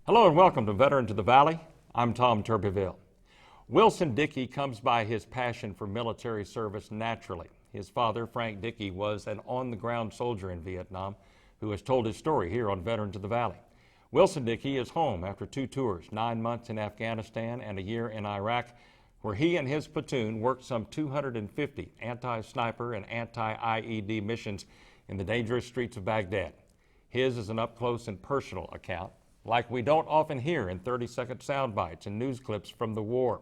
Hello and welcome to Veterans of the Valley. I'm Tom Turbeville. Wilson Dickey comes by his passion for military service naturally. His father, Frank Dickey, was an on-the-ground soldier in Vietnam who has told his story here on Veterans of the Valley. Wilson Dickey is home after 2 tours, 9 months in Afghanistan and a year in Iraq, where he and his platoon worked some 250 anti-sniper and anti-IED missions in the dangerous streets of Baghdad. His is an up-close and personal account, like we don't often hear in 30-second sound bites and news clips from the war.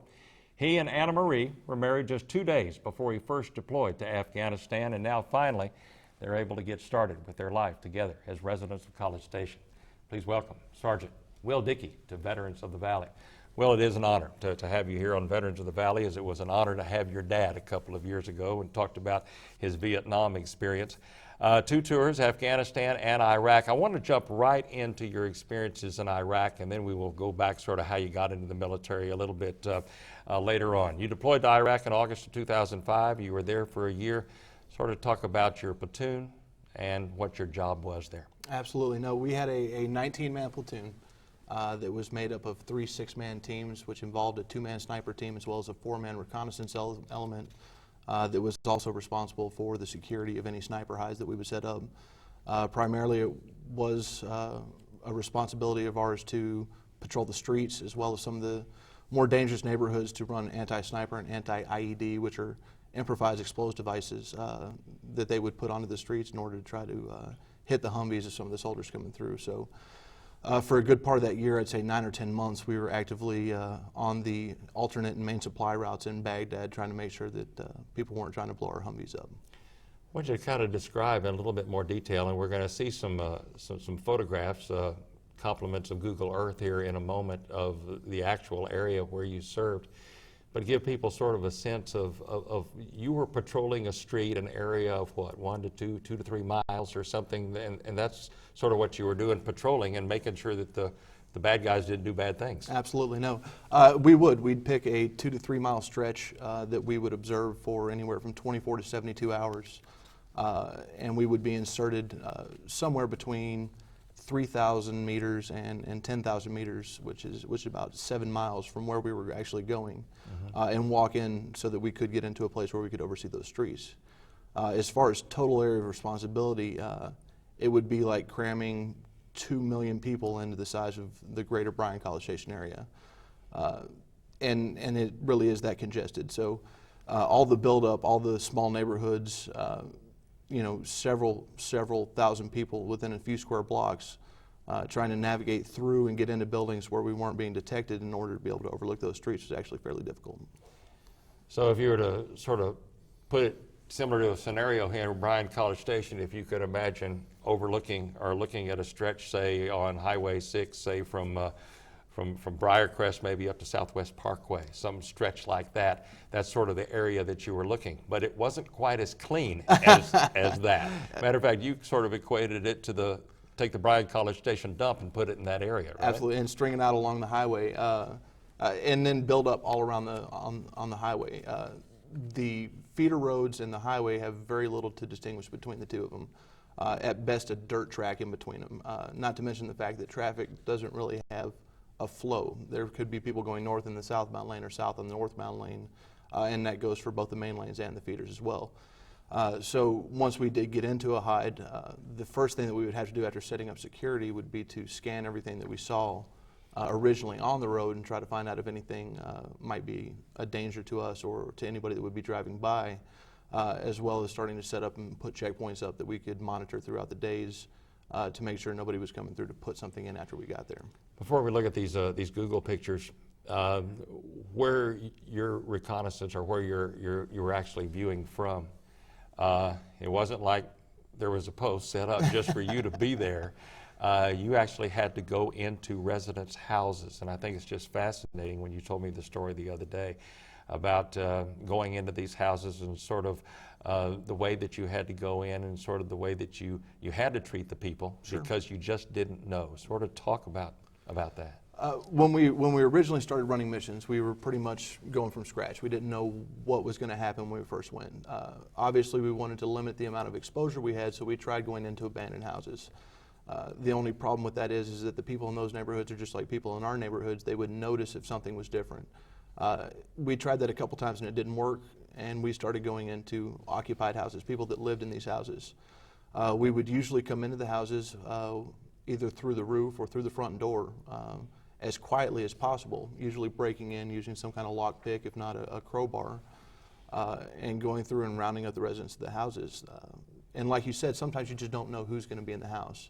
He and Anna Marie were married just 2 days before he first deployed to Afghanistan, and now finally they're able to get started with their life together as residents of College Station. Please welcome Sergeant Will Dickey to Veterans of the Valley. Will, it is an honor to have you here on Veterans of the Valley, as it was an honor to have your dad a couple of years ago and talked about his Vietnam experience. 2 tours, Afghanistan and Iraq. I want to jump right into your experiences in Iraq, and then we will go back sort of how you got into the military a little bit later on. You deployed to Iraq in August of 2005. You were there for a year. Sort of talk about your platoon and what your job was there. Absolutely. No, we had a 19-man platoon that was made up of 3 6-man teams, which involved a 2-man sniper team as well as a 4-man reconnaissance element. That was also responsible for the security of any sniper hides that we would set up. Primarily it was a responsibility of ours to patrol the streets as well as some of the more dangerous neighborhoods to run anti-sniper and anti-IED, which are improvised explosive devices that they would put onto the streets in order to try to hit the Humvees of some of the soldiers coming through. So for a good part of that year, I'd say 9 or 10 months, we were actively on the alternate and main supply routes in Baghdad, trying to make sure that people weren't trying to blow our Humvees up. I want you to kind of describe in a little bit more detail, and we're going to see some photographs, compliments of Google Earth here in a moment of the actual area where you served. But give people sort of a sense of you were patrolling a street, an area of what, 1 to 2, 2 to 3 miles or something, and that's sort of what you were doing, patrolling and making sure that the bad guys didn't do bad things. Absolutely, no. We'd pick a 2 to 3 mile stretch that we would observe for anywhere from 24 to 72 hours, and we would be inserted somewhere between 3,000 meters and 10,000 meters, which is about 7 miles from where we were actually going, and walk in so that we could get into a place where we could oversee those streets. As far as total area of responsibility, it would be like cramming 2 million people into the size of the greater Bryan College Station area, and it really is that congested. So all the buildup, all the small neighborhoods, several thousand people within a few square blocks, trying to navigate through and get into buildings where we weren't being detected in order to be able to overlook those streets was actually fairly difficult. So if you were to sort of put it similar to a scenario here at Bryan College Station, if you could imagine overlooking or looking at a stretch, say on Highway 6, say from Briarcrest maybe up to Southwest Parkway, some stretch like that. That's sort of the area that you were looking. But it wasn't quite as clean as that. Matter of fact, you sort of equated it to take the Bryan College Station dump and put it in that area, right? Absolutely, and string it out along the highway, and then build up all around on the highway. The feeder roads and the highway have very little to distinguish between the two of them. At best, a dirt track in between them. Not to mention the fact that traffic doesn't really have a flow. There could be people going north in the southbound lane or south on the northbound lane, and that goes for both the main lanes and the feeders as well. So once we did get into a hide, the first thing that we would have to do after setting up security would be to scan everything that we saw originally on the road and try to find out if anything might be a danger to us or to anybody that would be driving by, as well as starting to set up and put checkpoints up that we could monitor throughout the days to make sure nobody was coming through to put something in after we got there. Before we look at these Google pictures, where your reconnaissance or where you were actually viewing from, it wasn't like there was a post set up just for you to be there. You actually had to go into residents' houses, and I think it's just fascinating when you told me the story the other day about going into these houses and sort of the way that you had to go in and sort of the way that you had to treat the people. Sure. Because you just didn't know. Sort of talk about that. When we originally started running missions, we were pretty much going from scratch. We didn't know what was going to happen when we first went. Obviously, we wanted to limit the amount of exposure we had, so we tried going into abandoned houses. The only problem with that is that the people in those neighborhoods are just like people in our neighborhoods. They would notice if something was different. We tried that a couple times and it didn't work, and we started going into occupied houses, people that lived in these houses. We would usually come into the houses either through the roof or through the front door as quietly as possible, usually breaking in using some kind of lock pick, if not a crowbar, and going through and rounding up the residents of the houses. And like you said, sometimes you just don't know who's going to be in the house.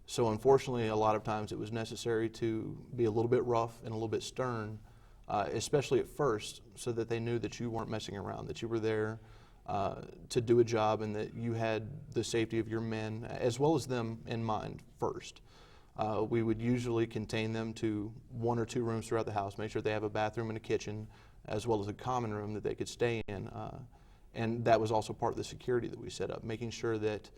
So unfortunately, a lot of times it was necessary to be a little bit rough and a little bit stern, especially at first, so that they knew that you weren't messing around, that you were there to do a job and that you had the safety of your men as well as them in mind first. We would usually contain them to 1 or 2 rooms throughout the house, make sure they have a bathroom and a kitchen, as well as a common room that they could stay in. And that was also part of the security that we set up, making sure that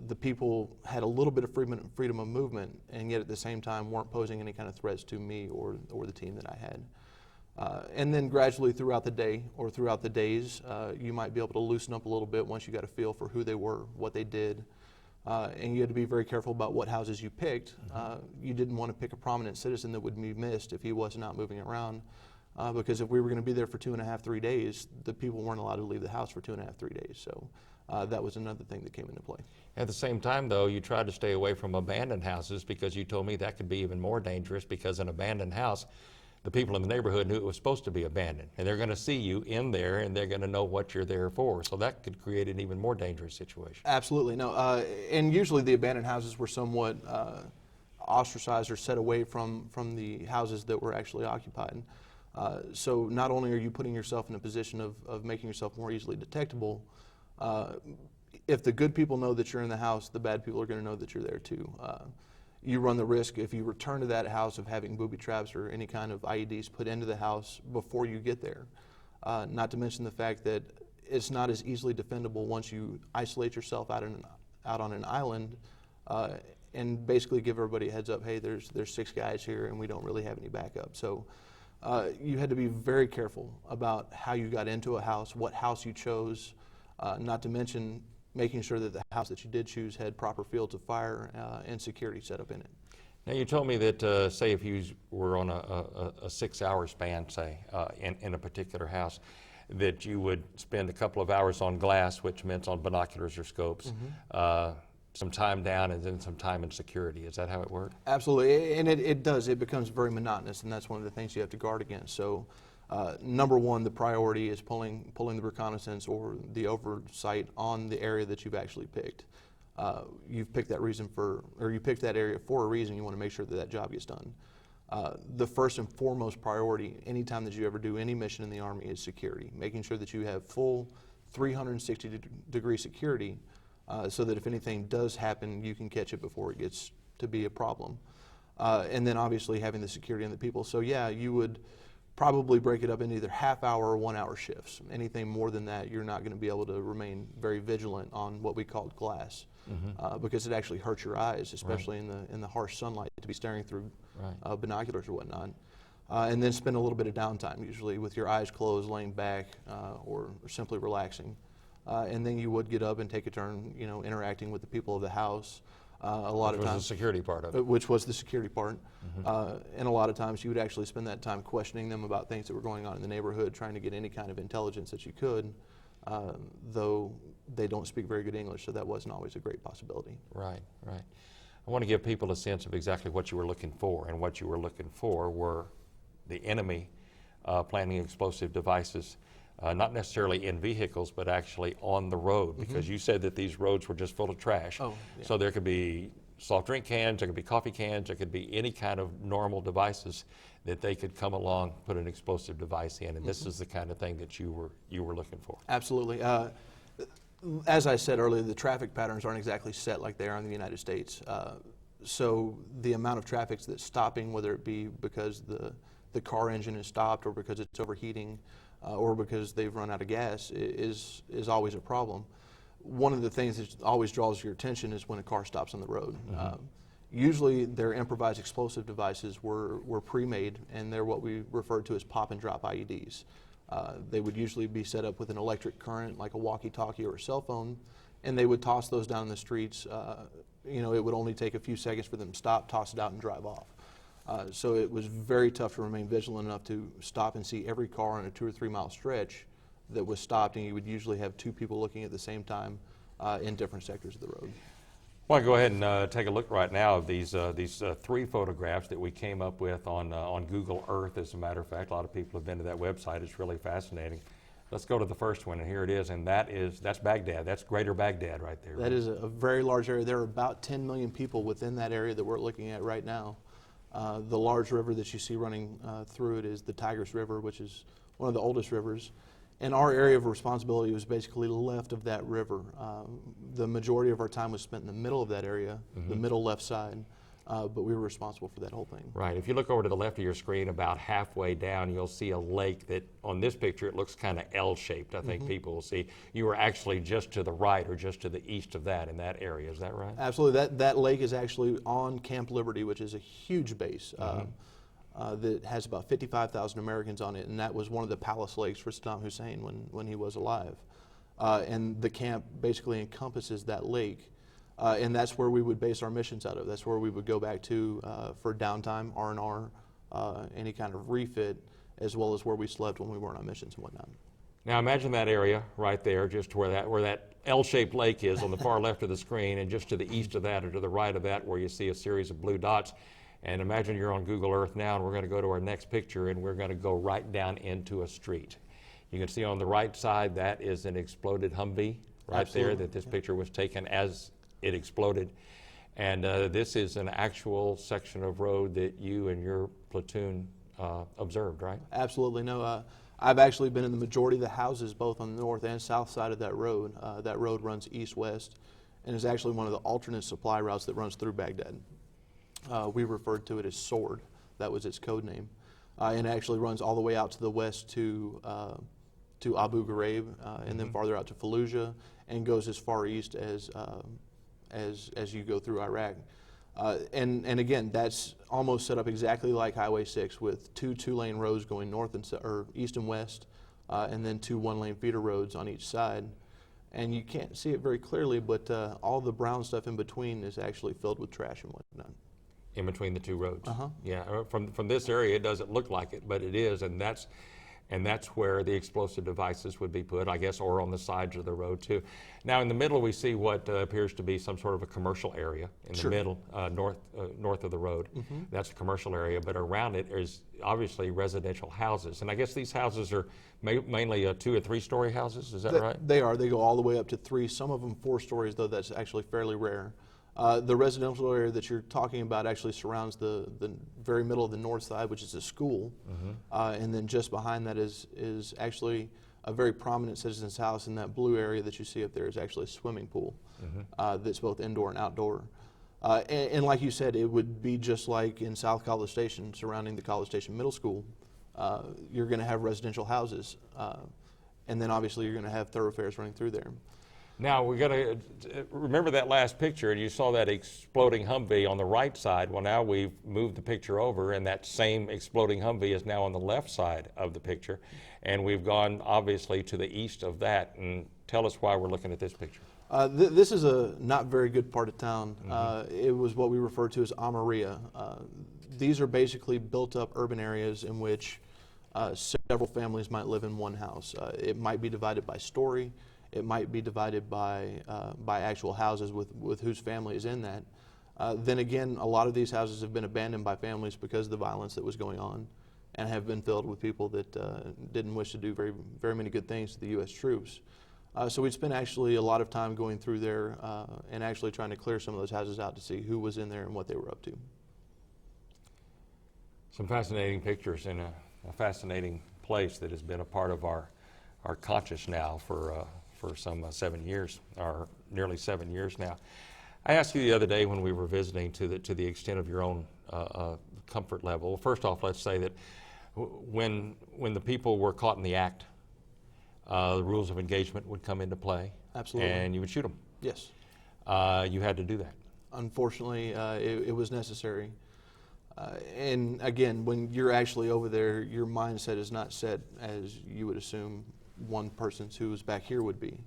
the people had a little bit of freedom of movement, and yet at the same time weren't posing any kind of threats to me or the team that I had. And then gradually throughout the day or throughout the days, you might be able to loosen up a little bit once you got a feel for who they were, what they did. And you had to be very careful about what houses you picked. You didn't want to pick a prominent citizen that would be missed if he was not moving around. Because if we were going to be there for 2.5, 3 days, the people weren't allowed to leave the house for 2.5, 3 days. So that was another thing that came into play. At the same time, though, you tried to stay away from abandoned houses because you told me that could be even more dangerous, because an abandoned house, the people in the neighborhood knew it was supposed to be abandoned, and they're going to see you in there and they're going to know what you're there for. So that could create an even more dangerous situation. Absolutely. No, and usually the abandoned houses were somewhat ostracized or set away from the houses that were actually occupied. So not only are you putting yourself in a position of making yourself more easily detectable, if the good people know that you're in the house, the bad people are going to know that you're there too. You run the risk, if you return to that house, of having booby traps or any kind of IEDs put into the house before you get there. Not to mention the fact that it's not as easily defendable once you isolate yourself out on an island and basically give everybody a heads up, hey, there's 6 guys here and we don't really have any backup. So you had to be very careful about how you got into a house, what house you chose, not to mention making sure that the house that you did choose had proper fields of fire and security set up in it. Now, you told me that, say, if you were on a 6-hour span, say, in a particular house, that you would spend a couple of hours on glass, which meant on binoculars or scopes, some time down and then some time in security. Is that how it worked? Absolutely, and it does. It becomes very monotonous, and that's one of the things you have to guard against. So, number one, the priority is pulling the reconnaissance or the oversight on the area that you've actually picked. You've picked that you picked that area for a reason. You want to make sure that that job gets done. The first and foremost priority, anytime that you ever do any mission in the Army, is security. Making sure that you have full 360-degree security, so that if anything does happen, you can catch it before it gets to be a problem. And then obviously having the security on the people. So yeah, you would probably break it up into either half-hour or 1-hour shifts. Anything more than that, you're not going to be able to remain very vigilant on what we called glass, because it actually hurts your eyes, especially in the harsh sunlight, to be staring through binoculars or whatnot. And then spend a little bit of downtime, usually with your eyes closed, laying back, or simply relaxing. And then you would get up and take a turn, interacting with the people of the house. A lot of times, the security part of it. Which was the security part. And a lot of times you would actually spend that time questioning them about things that were going on in the neighborhood, trying to get any kind of intelligence that you could, though they don't speak very good English, so that wasn't always a great possibility. Right. I want to give people a sense of exactly what you were looking for, and what you were looking for were the enemy planting explosive devices, not necessarily in vehicles, but actually on the road, because you said that these roads were just full of trash. Oh, yeah. So there could be soft drink cans, there could be coffee cans, there could be any kind of normal devices that they could come along, put an explosive device in, and this is the kind of thing that you were looking for. Absolutely. As I said earlier, the traffic patterns aren't exactly set like they are in the United States. So the amount of traffic that's stopping, whether it be because the car engine is stopped or because it's overheating, or because they've run out of gas, is always a problem. One of the things that always draws your attention is when a car stops on the road. Usually their improvised explosive devices were pre-made, and they're what we refer to as pop and drop IEDs. They would usually be set up with an electric current, like a walkie-talkie or a cell phone, and they would toss those down the streets it would only take a few seconds for them to stop, toss it out, and drive off. So it was very tough to remain vigilant enough to stop and see every car on a 2 or 3 mile stretch that was stopped, and you would usually have 2 people looking at the same time in different sectors of the road. Well, go ahead and take a look right now of these 3 photographs that we came up with on Google Earth. As a matter of fact, a lot of people have been to that website. It's really fascinating. Let's go to the first one, and here it is, and that's Baghdad. That's Greater Baghdad right there. That is a very large area. There are about 10 million people within that area that we're looking at right now. The large river that you see running through it is the Tigris River, which is one of the oldest rivers. And our area of responsibility was basically left of that river. The majority of our time was spent in the middle of that area, the middle left side, but we were responsible for that whole thing. Right. If you look over to the left of your screen, about halfway down, you'll see a lake that, on this picture, it looks kind of L-shaped. I think people will see. You were actually just to the right or just to the east of that in that area. Is that right? Absolutely. That lake is actually on Camp Liberty, which is a huge base. That has about 55,000 Americans on it, and that was one of the palace lakes for Saddam Hussein when he was alive. And the camp basically encompasses that lake, and that's where we would base our missions out of. That's where we would go back to for downtime, R&R, any kind of refit, as well as where we slept when we weren't on missions and whatnot. Now imagine that area right there, just where that L-shaped lake is on the far left of the screen, and just to the east of that or to the right of that where you see a series of blue dots. And imagine you're on Google Earth now, and we're going to go to our next picture, and we're going to go right down into a street. You can see on the right side, that is an exploded Humvee right there that this picture was taken as it exploded. And this is an actual section of road that you and your platoon observed, right? Absolutely. No, I've actually been in the majority of the houses, both on the north and south side of that road. That road runs east-west and is actually one of the alternate supply routes that runs through Baghdad. We referred to it as SWORD. That was its code name. And it actually runs all the way out to the west to Abu Ghraib, and then farther out to Fallujah, and goes as far east as you go through Iraq. And again, that's almost set up exactly like Highway 6, with 2 two-lane roads going north and or east and west, and then 2 one-lane feeder roads on each side. And you can't see it very clearly, but all the brown stuff in between is actually filled with trash and whatnot. In between the 2 roads. Yeah, from this area, it doesn't look like it, but it is, and that's where the explosive devices would be put, I guess, or on the sides of the road too. Now, in the middle, we see what appears to be some sort of a commercial area in the middle, north of the road. That's a commercial area, but around it is obviously residential houses, and I guess these houses are mainly 2 or 3 story houses. Is that right? They are. They go all the way up to 3. Some of them 4 stories, though. That's actually fairly rare. The residential area that you're talking about actually surrounds the very middle of the north side, which is a school. And then just behind that is actually a very prominent citizen's house, and that blue area that you see up there is actually a swimming pool that's both indoor and outdoor. And like you said, it would be just like in South College Station, surrounding the College Station Middle School. You're going to have residential houses, and then obviously you're going to have thoroughfares running through there. Now, we're going to remember that last picture, and you saw that exploding Humvee on the right side. Well, now we've moved the picture over, and that same exploding Humvee is now on the left side of the picture. And we've gone, obviously, to the east of that. And tell us why we're looking at this picture. This is a not very good part of town. It was what we refer to as Amaria. These are basically built-up urban areas in which several families might live in one house. It might be divided by story. It might be divided by actual houses with whose family is in that. Then again, a lot of these houses have been abandoned by families because of the violence that was going on, and have been filled with people that didn't wish to do very many good things to the U.S. troops. So we'd spent actually a lot of time going through there and actually trying to clear some of those houses out to see who was in there and what they were up to. Some fascinating pictures in a fascinating place that has been a part of our conscious now for some 7 years, or nearly 7 years now. I asked you the other day when we were visiting to the extent of your own comfort level. First off, let's say that when the people were caught in the act, the rules of engagement would come into play. Absolutely. And you would shoot them. Yes. You had to do that. Unfortunately, it was necessary. And again, when you're actually over there, your mindset is not set as you would assume one person who was back here would be.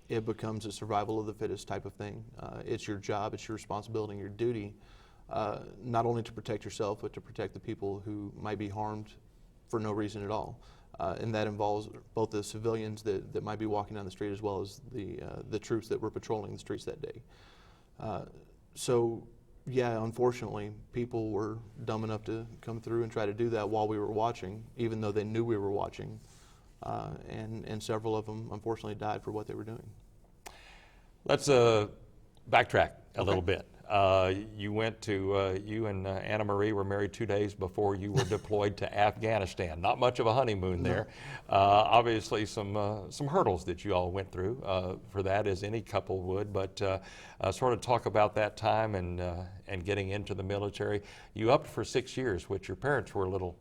it becomes a survival of the fittest type of thing. It's your job, it's your responsibility, and your duty, not only to protect yourself, but to protect the people who might be harmed for no reason at all. And that involves both the civilians that might be walking down the street, as well as the troops that were patrolling the streets that day. So, yeah, unfortunately, people were dumb enough to come through and try to do that while we were watching, even though they knew we were watching. And several of them, unfortunately, died for what they were doing. Let's backtrack a little bit. You went to, you and Anna Marie were married 2 days before you were deployed to Afghanistan. Not much of a honeymoon there. Obviously some hurdles that you all went through for that, as any couple would, but sort of talk about that time and getting into the military. You upped for 6 years, which your parents were a little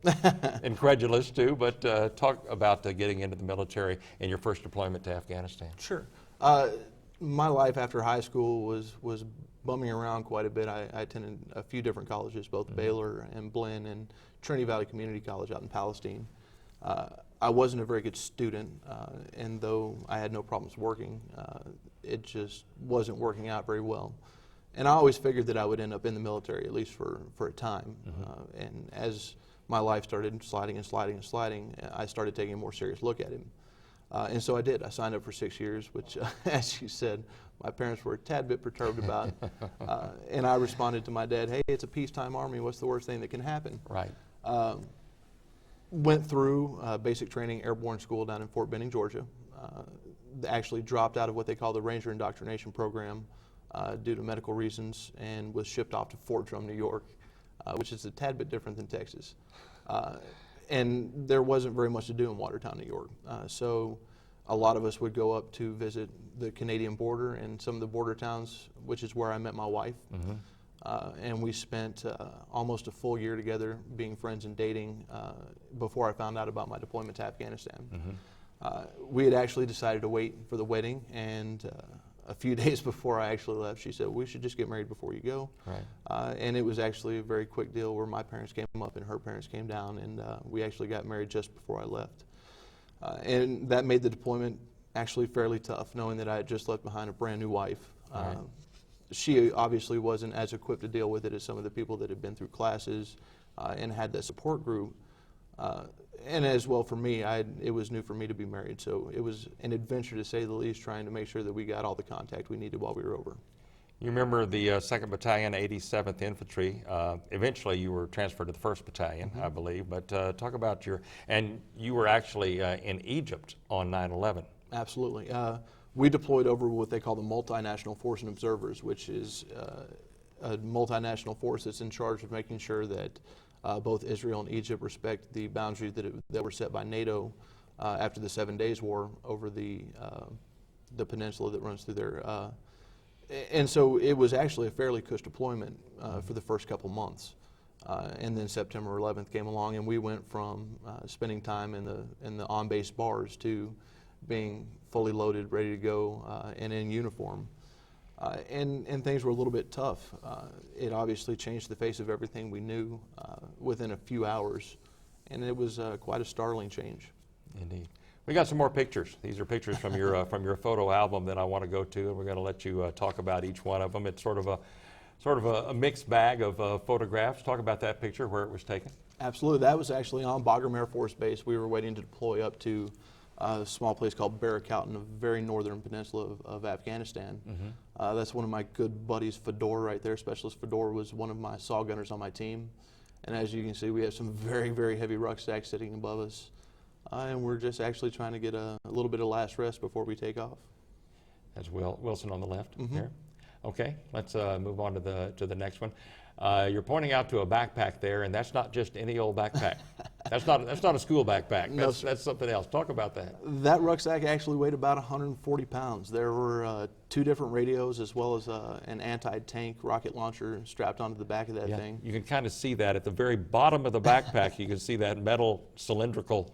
incredulous to, but talk about getting into the military and your first deployment to Afghanistan. Sure. My life after high school was bumming around quite a bit. I attended a few different colleges, both Baylor and Blinn and Trinity Valley Community College out in Palestine. I wasn't a very good student, and though I had no problems working, it just wasn't working out very well. And I always figured that I would end up in the military, at least for a time. And as my life started sliding and sliding and sliding, I started taking a more serious look at it. And so I did. I signed up for 6 years, which, as you said, my parents were a tad bit perturbed about. And I responded to my dad, hey, it's a peacetime army. What's the worst thing that can happen? Right. Went through basic training airborne school down in Fort Benning, Georgia. Actually dropped out of what they call the Ranger Indoctrination Program due to medical reasons, and was shipped off to Fort Drum, New York, which is a tad bit different than Texas. And there wasn't very much to do in Watertown, New York. So a lot of us would go up to visit the Canadian border and some of the border towns, which is where I met my wife. And we spent almost a full year together being friends and dating before I found out about my deployment to Afghanistan. We had actually decided to wait for the wedding, and a few days before I actually left, she said, we should just get married before you go. Right. And it was actually a very quick deal where my parents came up and her parents came down, and we actually got married just before I left. And that made the deployment actually fairly tough, knowing that I had just left behind a brand new wife. Right. She obviously wasn't as equipped to deal with it as some of the people that had been through classes and had that support group. And as well for me, it was new for me to be married, so it was an adventure to say the least, trying to make sure that we got all the contact we needed while we were over. You remember the 2nd Battalion, 87th Infantry. Eventually you were transferred to the 1st Battalion, I believe, but talk about and you were actually in Egypt on 9/11. Absolutely. We deployed over what they call the Multinational Force and Observers, which is a multinational force that's in charge of making sure that both Israel and Egypt respect the boundaries that were set by NATO after the 7 Days War over the peninsula that runs through there. And so it was actually a fairly cush deployment for the first couple months. And then September 11th came along, and we went from spending time in the on-base bars to being fully loaded, ready to go, and in uniform. And things were a little bit tough. It obviously changed the face of everything we knew within a few hours, and it was quite a startling change. Indeed. We got some more pictures. These are pictures from your photo album that I want to go to, and we're going to let you talk about each one of them. It's sort of a mixed bag of photographs. Talk about that picture, where it was taken. Absolutely. That was actually on Bagram Air Force Base. We were waiting to deploy up to a small place called Barakat in the very northern peninsula of Afghanistan. That's one of my good buddies, Fedor, right there. Specialist Fedor was one of my saw gunners on my team. And as you can see, we have some very, very heavy rucksacks sitting above us. And we're just actually trying to get a little bit of last rest before we take off. That's Wilson on the left here. Okay, let's move on to the next one. You're pointing out to a backpack there, and that's not just any old backpack. That's not a school backpack. That's something else. Talk about that. That rucksack actually weighed about 140 pounds. There were 2 different radios, as well as an anti-tank rocket launcher strapped onto the back of that thing. You can kind of see that at the very bottom of the backpack. You can see that metal cylindrical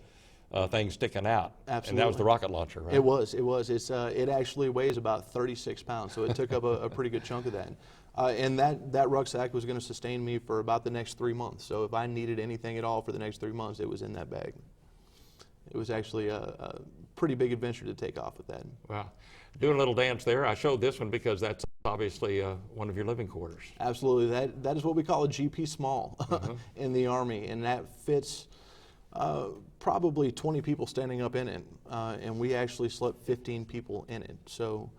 thing sticking out. Absolutely. And that was the rocket launcher, right? It was. It actually weighs about 36 pounds, so it took up a pretty good chunk of that. And that rucksack was going to sustain me for about the next 3 months. So if I needed anything at all for the next 3 months, it was in that bag. It was actually a pretty big adventure to take off with that. Wow. Doing a little dance there. I showed this one because that's obviously one of your living quarters. Absolutely. That is what we call a GP small in the Army, and that fits probably 20 people standing up in it, and we actually slept 15 people in it. So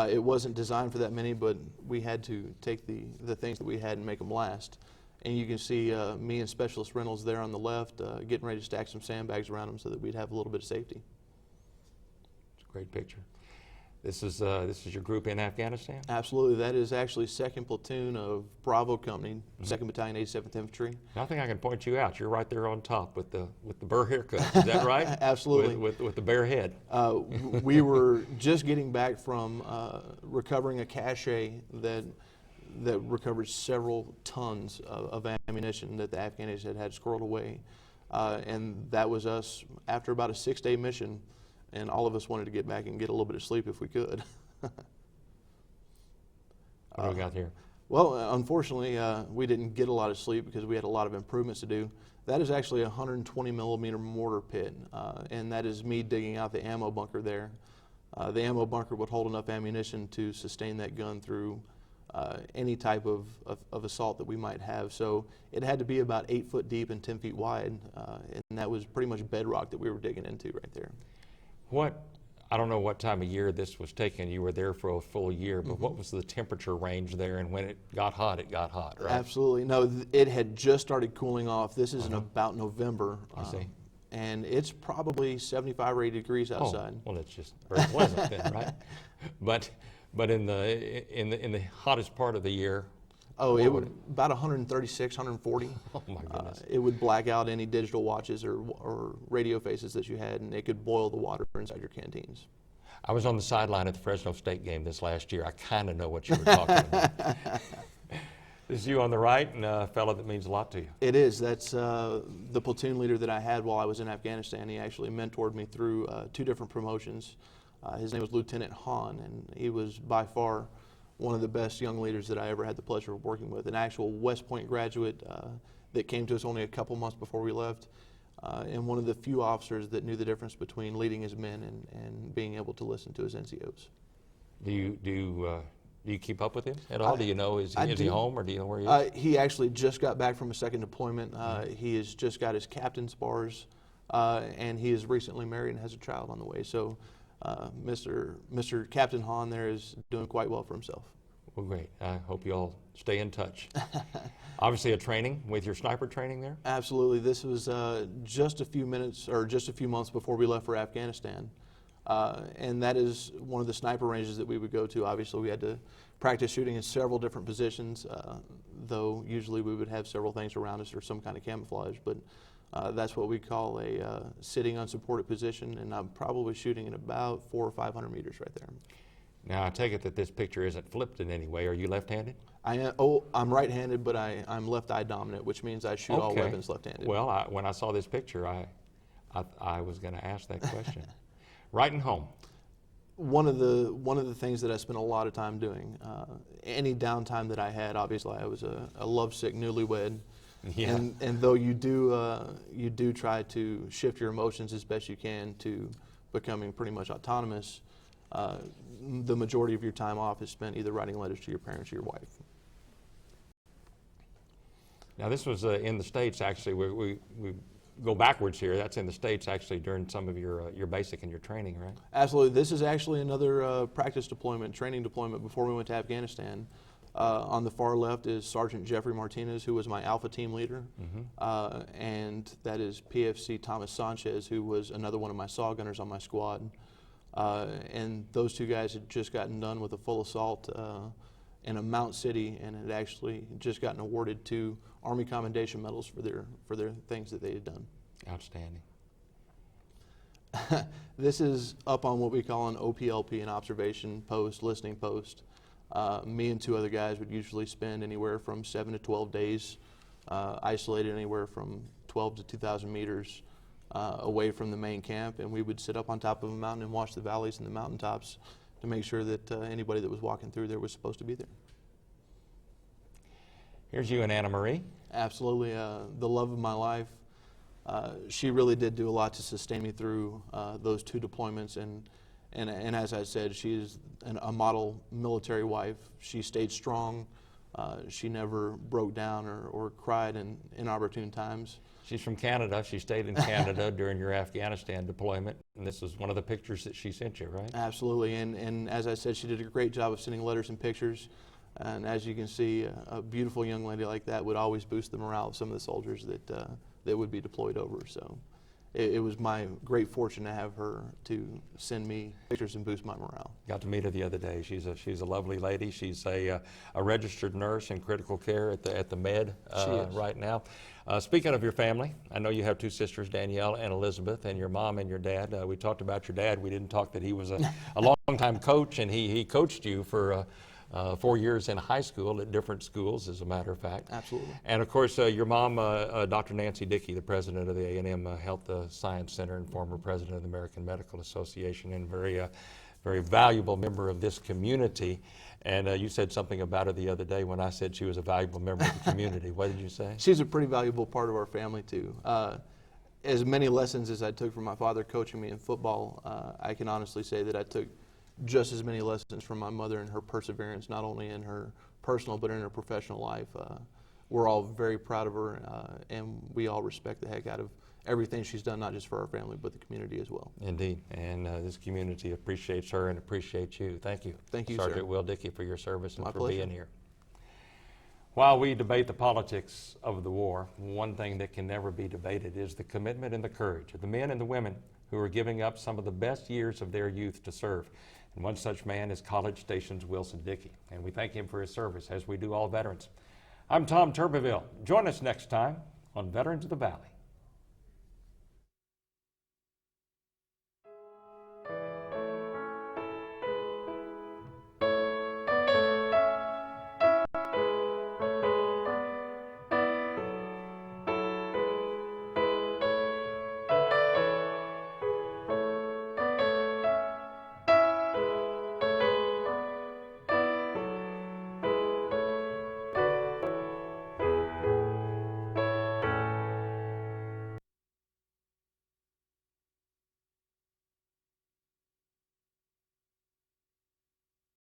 it wasn't designed for that many, but we had to take the things that we had and make them last. And you can see me and Specialist Reynolds there on the left getting ready to stack some sandbags around them so that we'd have a little bit of safety. It's a great picture. This is your group in Afghanistan? Absolutely. That is actually 2nd Platoon of Bravo Company, 2nd Battalion, 87th Infantry. I think I can point you out. You're right there on top with the burr haircut. Is that right? Absolutely. With the bare head. We were just getting back from recovering a cache that recovered several tons of ammunition that the Afghans had squirreled away. And that was us after about a 6-day mission. And all of us wanted to get back and get a little bit of sleep if we could. What do we got here? Well, unfortunately, we didn't get a lot of sleep because we had a lot of improvements to do. That is actually a 120 millimeter mortar pit, and that is me digging out the ammo bunker there. The ammo bunker would hold enough ammunition to sustain that gun through any type of assault that we might have. So it had to be about 8 foot deep and 10 feet wide, and that was pretty much bedrock that we were digging into right there. I don't know what time of year this was taken. You were there for a full year, but what was the temperature range there? And when it got hot, right? Absolutely. No, it had just started cooling off. This is in about November. I see. And it's probably 75 or 80 degrees outside. Oh, well, it's just very pleasant then, right? But in the hottest part of the year. Oh, it would about 136, 140. Oh my goodness! It would black out any digital watches or radio faces that you had, and it could boil the water inside your canteens. I was on the sideline at the Fresno State game this last year. I kind of know what you were talking about. This is you on the right, and a fellow that means a lot to you. It is. That's the platoon leader that I had while I was in Afghanistan. He actually mentored me through 2 different promotions. His name was Lieutenant Hahn, and he was by far one of the best young leaders that I ever had the pleasure of working with, an actual West Point graduate that came to us only a couple months before we left, and one of the few officers that knew the difference between leading his men and being able to listen to his NCOs. Do you keep up with him at all? Do you know, is he home, or do you know where he is? He actually just got back from a 2nd deployment. He has just got his captain's bars, and he is recently married and has a child on the way. So Mr. Captain Hahn there is doing quite well for himself. Well, great. I hope you all stay in touch. Obviously a training with your sniper training there? Absolutely. This was just a few months before we left for Afghanistan. And that is one of the sniper ranges that we would go to. Obviously, we had to practice shooting in several different positions, though usually we would have several things around us or some kind of camouflage. But that's what we call a sitting unsupported position, and I'm probably shooting at about 400 or 500 meters right there. Now, I take it that this picture isn't flipped in any way. Are you left-handed? I'm right-handed, but I'm left-eye dominant, which means I shoot all weapons left-handed. Well, when I saw this picture, I was going to ask that question. Right and home. One of the things that I spent a lot of time doing, any downtime that I had, obviously I was a lovesick newlywed. Yeah. And though you do try to shift your emotions as best you can to becoming pretty much autonomous, the majority of your time off is spent either writing letters to your parents or your wife. Now this was in the States, actually. We go backwards here. That's in the States, actually, during some of your basic and your training, right? Absolutely. This is actually another practice deployment, training deployment before we went to Afghanistan. On the far left is Sergeant Jeffrey Martinez, who was my Alpha team leader, and that is PFC Thomas Sanchez, who was another one of my saw gunners on my squad. And those 2 guys had just gotten done with a full assault in a Mount City, and had actually just gotten awarded 2 Army Commendation Medals for their things that they had done. Outstanding. This is up on what we call an OPLP, an observation post, listening post. Me and 2 other guys would usually spend anywhere from 7 to 12 days isolated anywhere from 12 to 2,000 meters away from the main camp, and we would sit up on top of a mountain and watch the valleys and the mountaintops to make sure that anybody that was walking through there was supposed to be there. Here's you and Anna Marie. Absolutely. The love of my life. She really did do a lot to sustain me through those 2 deployments, And as I said, she is a model military wife. She stayed strong. She never broke down or cried in inopportune times. She's from Canada. She stayed in Canada during your Afghanistan deployment, and this is one of the pictures that she sent you, right? Absolutely, and as I said, she did a great job of sending letters and pictures. And as you can see, a beautiful young lady like that would always boost the morale of some of the soldiers that would be deployed over. So it was my great fortune to have her to send me pictures and boost my morale. Got to meet her the other day. She's a lovely lady. She's a registered nurse in critical care at the Med right now. Speaking of your family, I know you have two sisters, Danielle and Elizabeth, and your mom and your dad. We talked about your dad. We didn't talk that he was a long-time coach, and he coached you for 4 years in high school at different schools, as a matter of fact. Absolutely. And of course, your mom, Dr. Nancy Dickey, the president of the A&M Health Science Center and former president of the American Medical Association, and very valuable member of this community. And you said something about her the other day when I said she was a valuable member of the community. What did you say? She's a pretty valuable part of our family, too. As many lessons as I took from my father coaching me in football, I can honestly say that I took just as many lessons from my mother and her perseverance, not only in her personal but in her professional life. We're all very proud of her, and we all respect the heck out of everything she's done, not just for our family but the community as well. Indeed, and this community appreciates her and appreciates you. Thank you. Thank you, Sergeant sir. Will Dickey, for your service and My for pleasure. being here. While we debate the politics of the war, one thing that can never be debated is the commitment and the courage of the men and the women who are giving up some of the best years of their youth to serve. And one such man is College Station's Wilson Dickey, and we thank him for his service, as we do all veterans. I'm Tom Turbeville. Join us next time on Veterans of the Valley.